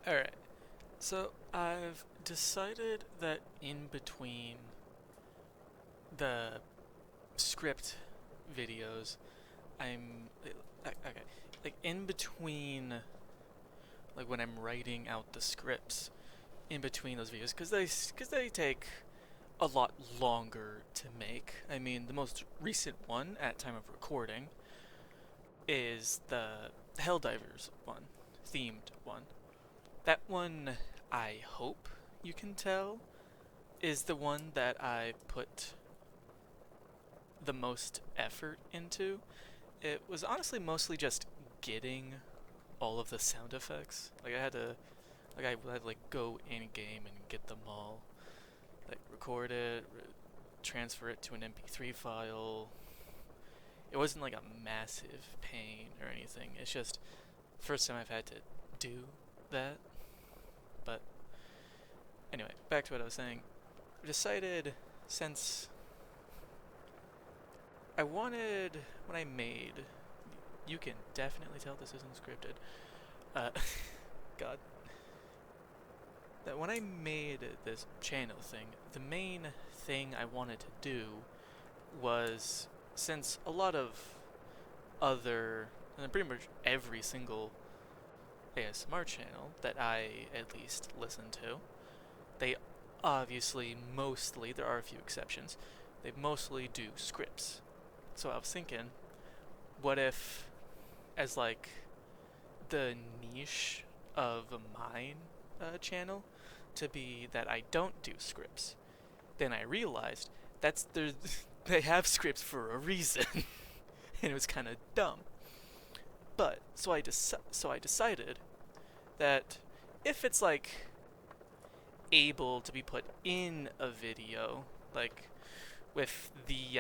Alright, so I've decided that in between the script videos, okay, like in between, like when I'm writing out the scripts, in between those videos, because they take a lot longer to make. I mean, the most recent one at time of recording is the Helldivers one, themed one. That one, I hope you can tell, is the one that I put the most effort into. It was honestly mostly just getting all of the sound effects. Like I had to like go in game and get them all, like record it, transfer it to an MP3 file. It wasn't like a massive pain or anything. It's just first time I've had to do that. But anyway, back to what I was saying. I decided since I wanted when I made, you can definitely tell this isn't scripted. Uh, God, that when I made this channel thing, the main thing I wanted to do was, since a lot of other, and pretty much every single ASMR channel that I at least listen to, they obviously mostly, there are a few exceptions, they mostly do scripts. So I was thinking, what if, as like the niche of mine channel, to be that I don't do scripts? Then I realized that's the they have scripts for a reason, and it was kind of dumb. But so I decided that if it's like able to be put in a video, like with the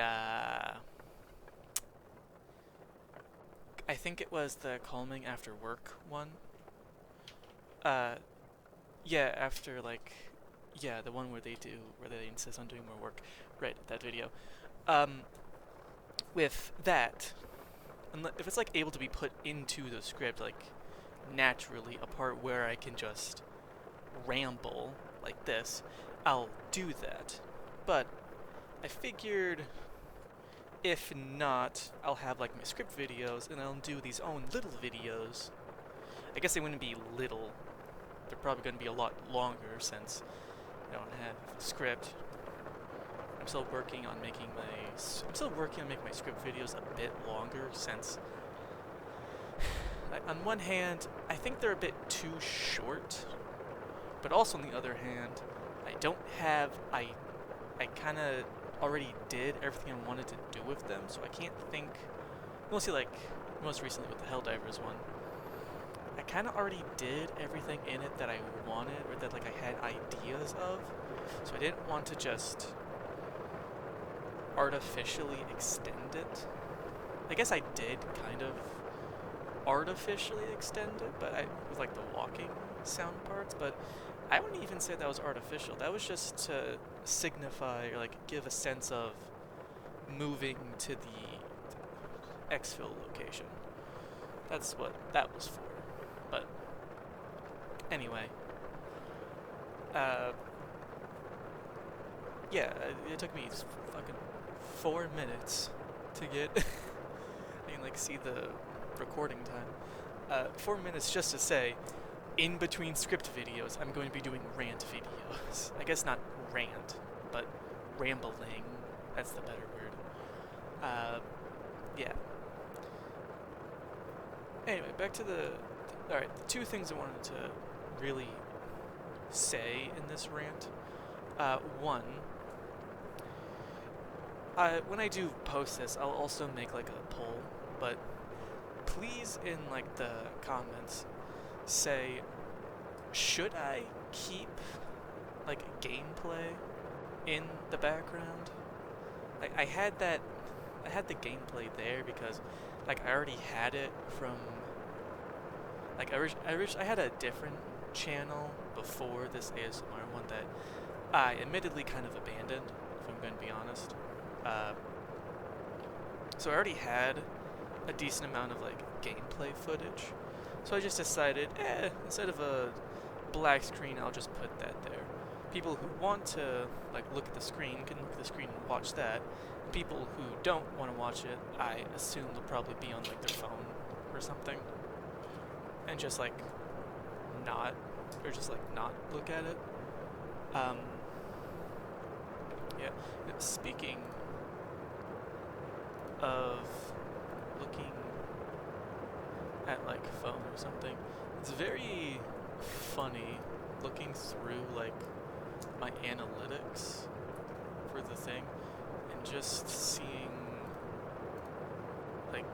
I think it was the calming after work one. Uh, yeah, after like, yeah, the one where they insist on doing more work. Right, that video. Um, with that, if it's like able to be put into the script, like naturally, a part where I can just ramble like this, I'll do that. But I figured if not, I'll have like my script videos and I'll do these own little videos. I guess they wouldn't be little. They're probably going to be a lot longer since I don't have a script. I'm still working on making my script videos a bit longer since on one hand, I think they're a bit too short, but also on the other hand, I kind of already did everything I wanted to do with them, so I can't think, mostly like, most recently with the Helldivers one, I kind of already did everything in it that I wanted, or that like I had ideas of, so I didn't want to just artificially extend it. I guess I did kind of artificially extend it, but with like the walking sound parts, but I wouldn't even say that was artificial. That was just to signify or like give a sense of moving to the exfil location. That's what that was for. But anyway, yeah, it took me fucking 4 minutes to get. I can like see the recording time. 4 minutes just to say, in between script videos, I'm going to be doing rant videos. I guess not rant, but rambling. That's the better word. Yeah. Anyway, back to alright, the two things I wanted to really say in this rant. One, when I do post this, I'll also make like a poll, but please in like the comments say, should I keep like gameplay in the background? I had the gameplay there because like I already had it from like I had a different channel before this ASMR one that I admittedly kind of abandoned, if I'm going to be honest. So I already had a decent amount of like gameplay footage, so I just decided, instead of black screen, I'll just put that there. People who want to like look at the screen can look at the screen and watch that. People who don't want to watch it, I assume they'll probably be on like their phone or something, and just like not, or just like not look at it. Yeah. Speaking of looking at like phone or something, it's very funny looking through like my analytics for the thing and just seeing like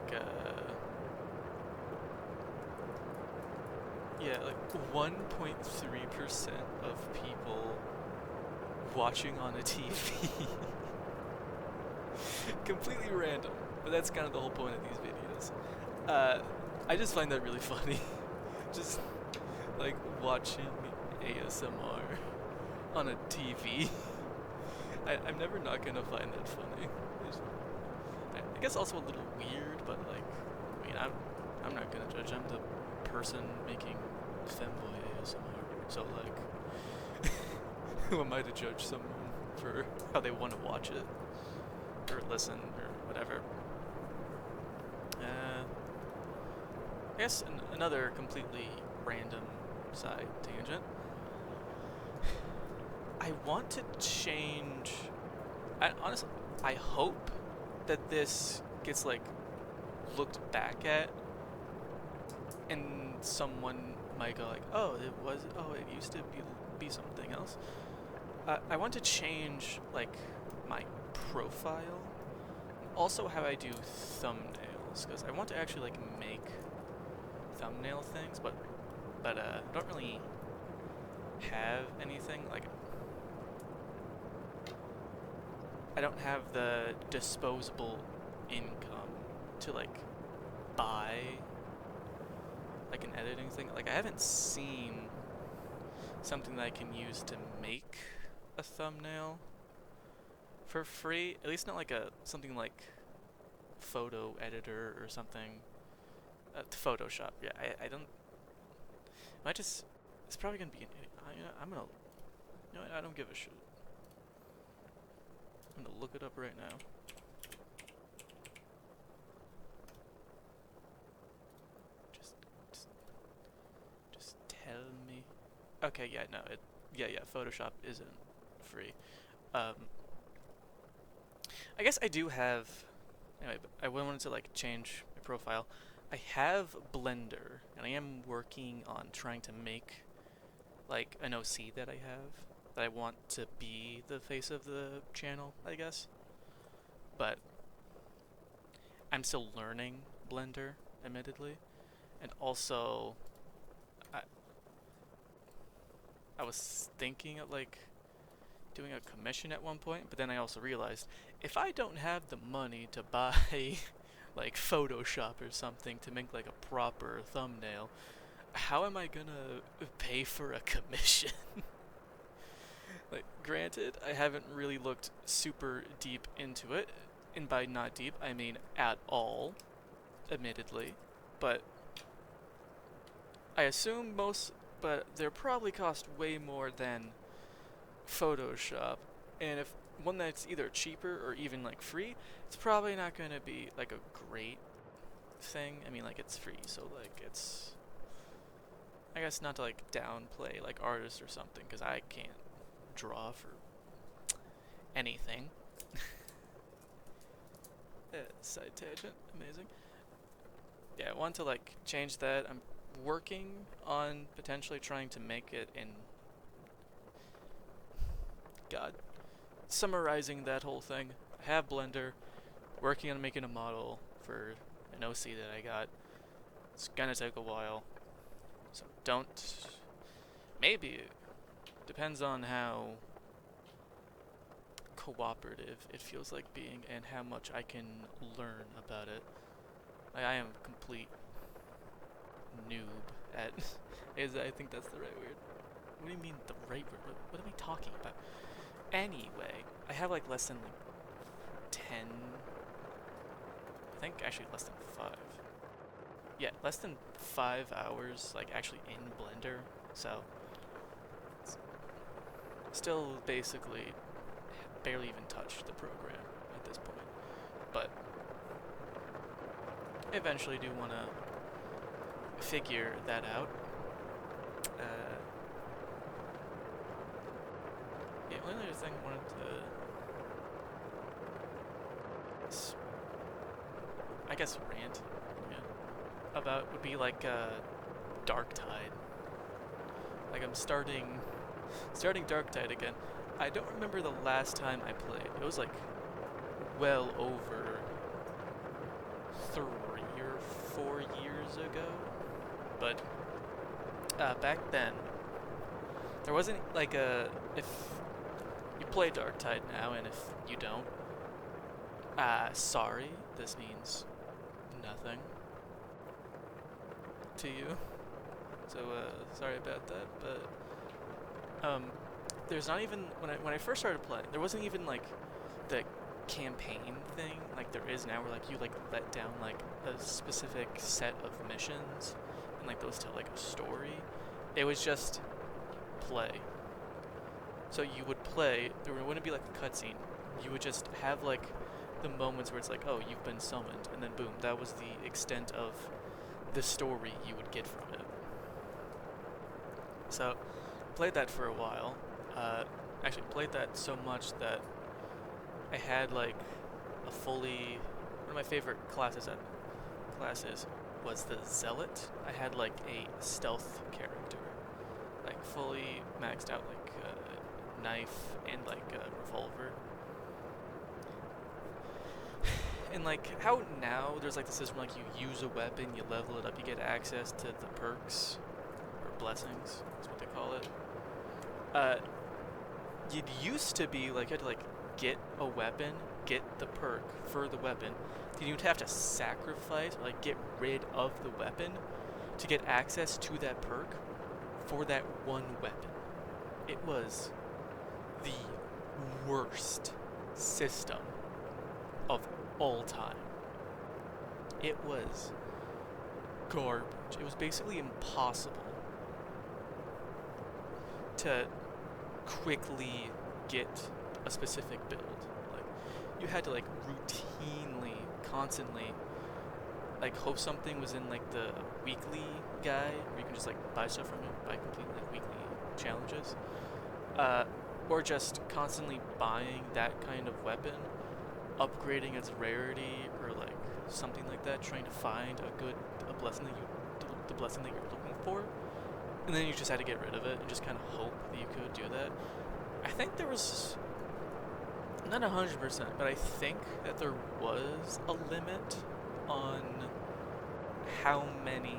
yeah, like 1.3% of people watching on a TV. Completely random, but that's kind of the whole point of these videos. I just find that really funny. Just like watching ASMR on a TV. I'm never not gonna find that funny. I guess also a little weird, but like, I mean, I'm not gonna judge. I'm the person making femboy ASMR, so like, who am I to judge someone for how they want to watch it or listen or whatever? I guess another completely random side tangent. I want to change. Honestly, I hope that this gets like looked back at, and someone might go like, "Oh, it used to be something else." I want to change like my profile, also how I do thumbnails, because I want to actually like make thumbnail things, but I don't really have anything like. I don't have the disposable income to like buy like an editing thing. Like I haven't seen something that I can use to make a thumbnail for free. At least not like something like photo editor or something. Photoshop. Yeah, I don't. Might just. It's probably gonna be. I'm gonna. You know what, I don't give a shit. I'm gonna look it up right now. Just tell me. Okay, yeah, no, yeah, Photoshop isn't free. I guess I do have. Anyway, I wanted to like change my profile. I have Blender, and I am working on trying to make like an OC that I have that I want to be the face of the channel, I guess. But I'm still learning Blender, admittedly, and also I was thinking of like doing a commission at one point, but then I also realized if I don't have the money to buy like Photoshop or something to make like a proper thumbnail, how am I gonna pay for a commission? Like, granted, I haven't really looked super deep into it, and by not deep, I mean at all, admittedly, but I assume but they're probably cost way more than Photoshop, and if one that's either cheaper or even like free, it's probably not gonna be like a great thing. I mean, like, it's free, so like it's, I guess not to like downplay like artists or something, because I can't draw for anything. Side tangent, amazing. Yeah, I want to like change that. I'm working on potentially trying to make it in, God, summarizing that whole thing. I have Blender, working on making a model for an OC that I got. It's gonna take a while, so maybe, depends on how cooperative it feels like being and how much I can learn about it. I am a complete noob at I think that's the right word. What do you mean the right word? What am I talking about? Anyway, I have like less than like 10, I think actually less than 5. Yeah, less than 5 hours like actually in Blender, so Still basically barely even touched the program at this point. But I eventually do want to figure that out. The only other thing I wanted to, I guess, rant about would be like Dark Tide. Like I'm starting Dark Tide again. I don't remember the last time I played. It was like well over 3 or 4 years ago. But back then, there wasn't like if you play Dark Tide now, and if you don't, sorry, this means nothing to you. So sorry about that. But there's not even when I first started playing, there wasn't even like the campaign thing like there is now, where like you like let down like a specific set of missions and like those tell like a story. It was just play. So you would play, there wouldn't be like a cutscene. You would just have like the moments where it's like, oh, you've been summoned, and then boom, that was the extent of the story you would get from it. So played that for a while. Actually played that so much that I had like a fully, one of my favorite classes was the Zealot. I had like a stealth character, like fully maxed out, like a knife and like a revolver. And like how now there's like the system like you use a weapon, you level it up, you get access to the perks or blessings, that's what they call it. It used to be like you had to like get a weapon, get the perk for the weapon, then you'd have to sacrifice, like get rid of the weapon to get access to that perk for that one weapon. It was the worst system of all time. It was garbage. It was basically impossible to quickly get a specific build. Like you had to like routinely, constantly like hope something was in like the weekly guide where you can just like buy stuff from it, buy complete like weekly challenges. Or just constantly buying that kind of weapon, upgrading its rarity or like something like that, trying to find the blessing that you're looking for, and then you just had to get rid of it and just kind of hope that you could do that. I think there was, not 100%, but I think that there was a limit on how many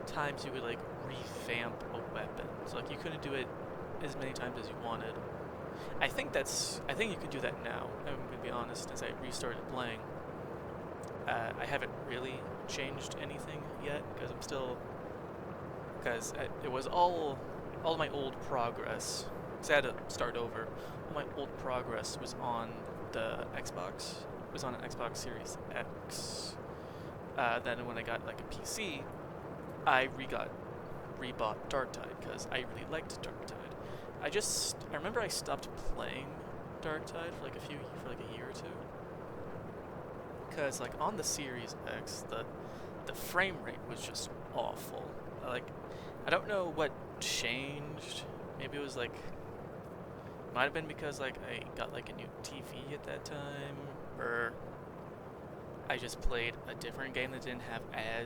times you could like revamp a weapon. So like you couldn't do it as many times as you wanted. I think you could do that now. I'm gonna be honest, as I restarted playing, I haven't really changed anything yet because it was all my old progress. Because I had to start over. All my old progress was on the Xbox. It was on an Xbox Series X. Then when I got like a PC, I rebought Dark Tide because I really liked Dark Tide. I remember I stopped playing Dark Tide for like a year or two. Because like on the Series X, the frame rate was just awful. Like I don't know what changed. Maybe it was like, might have been because like I got like a new TV at that time, or I just played a different game that didn't have I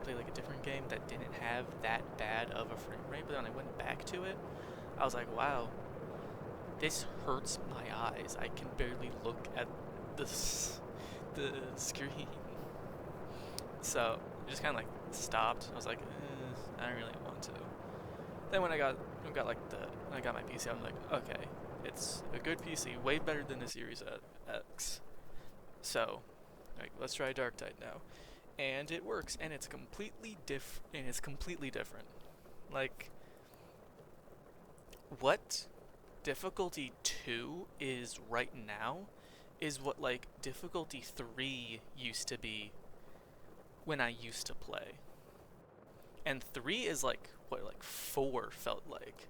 played like a different game that didn't have that bad of a frame rate. But then I went back to it, I was like, wow, this hurts my eyes. I can barely look at the screen. So I just kind of like stopped. I was like, I don't really want to. Then when I got my PC, I'm like, okay, it's a good PC, way better than the Series X. So, like, let's try Dark Tide now, and it works, and it's completely different. Like, what difficulty 2 is right now is what like difficulty 3 used to be when I used to play. And 3 is like what like 4 felt like.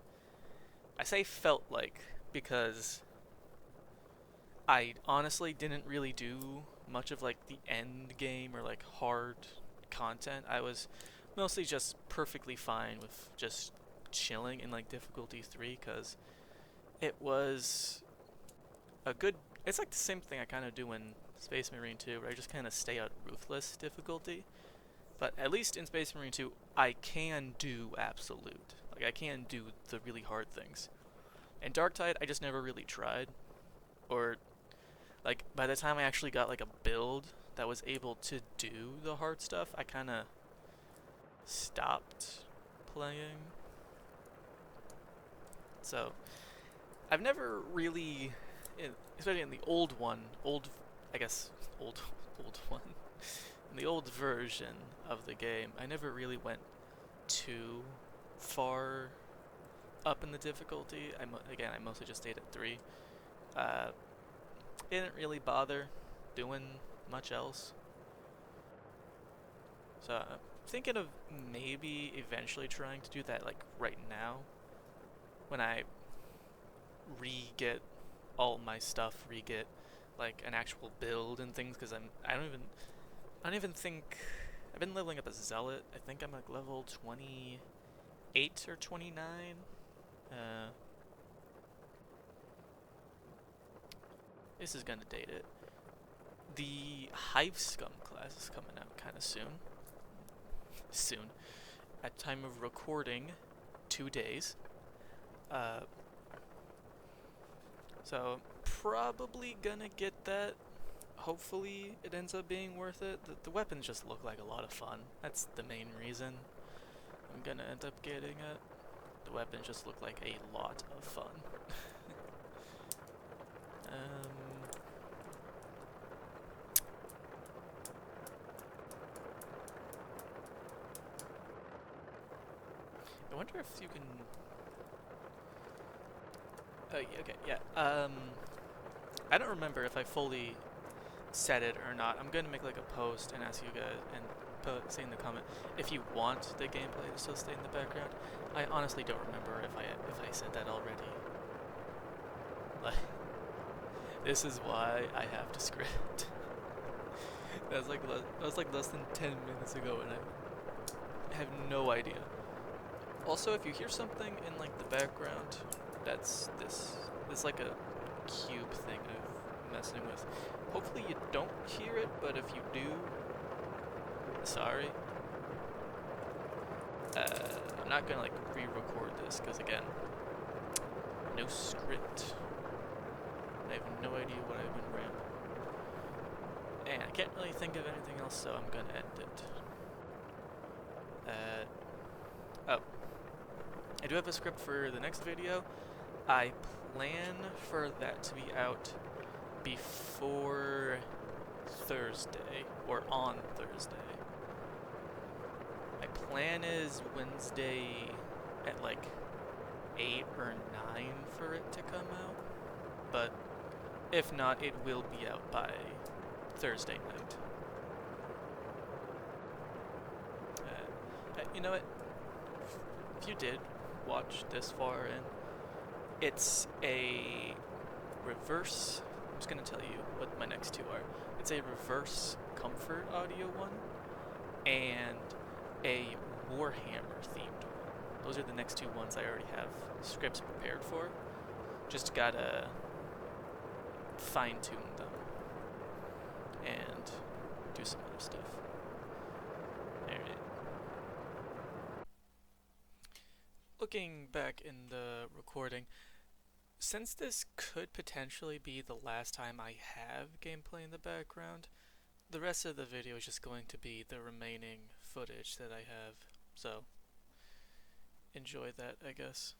I say felt like because I honestly didn't really do much of like the end game or like hard content. I was mostly just perfectly fine with just chilling in like difficulty 3 because it was a good. It's like the same thing I kind of do in Space Marine 2, where I just kind of stay at ruthless difficulty. But at least in Space Marine 2, I can do absolute. Like I can do the really hard things. In Darktide, I just never really tried, or like by the time I actually got like a build that was able to do the hard stuff, I kind of stopped playing. So I've never really, especially in the old one, I guess old one, in the old version of the game, I never really went too far up in the difficulty. Again, I mostly just stayed at 3. Uh, didn't really bother doing much else. So I'm thinking of maybe eventually trying to do that like right now, when I re-get all my stuff, re-get like an actual build and things, because I don't even think I've been leveling up as Zealot. I think I'm like level 28 or 29. This is gonna date it. The Hive Scum class is coming out kind of soon. Soon. At time of recording, 2 days. So probably gonna get that. Hopefully it ends up being worth it. The weapons just look like a lot of fun. That's the main reason I'm gonna end up getting it. The weapons just look like a lot of fun. I wonder if you can. Oh, yeah, okay, yeah. I don't remember if I fully said it or not. I'm gonna make like a post and ask you guys and say in the comment if you want the gameplay to still stay in the background. I honestly don't remember if I said that already. Like, this is why I have to script. That was like less than 10 minutes ago, and I have no idea. Also, if you hear something in like the background, that's this like a cube thing I'm messing with. Hopefully you don't hear it, but if you do, sorry. I'm not gonna like re-record this because again, no script. I have no idea what I've been rambling. And I can't really think of anything else, so I'm gonna end it. Oh. I do have a script for the next video. I plan for that to be out before Thursday, or on Thursday. My plan is Wednesday at like 8 or 9 for it to come out, but if not, it will be out by Thursday night. You know what? If you did watch this far in, it's a reverse. I'm just gonna tell you what my next 2 are. It's a reverse comfort audio one and a Warhammer themed one. Those are the next 2 ones I already have scripts prepared for. Just gotta fine tune them and do some other stuff. Alright. Looking back in the recording, since this could potentially be the last time I have gameplay in the background, the rest of the video is just going to be the remaining footage that I have, so enjoy that, I guess.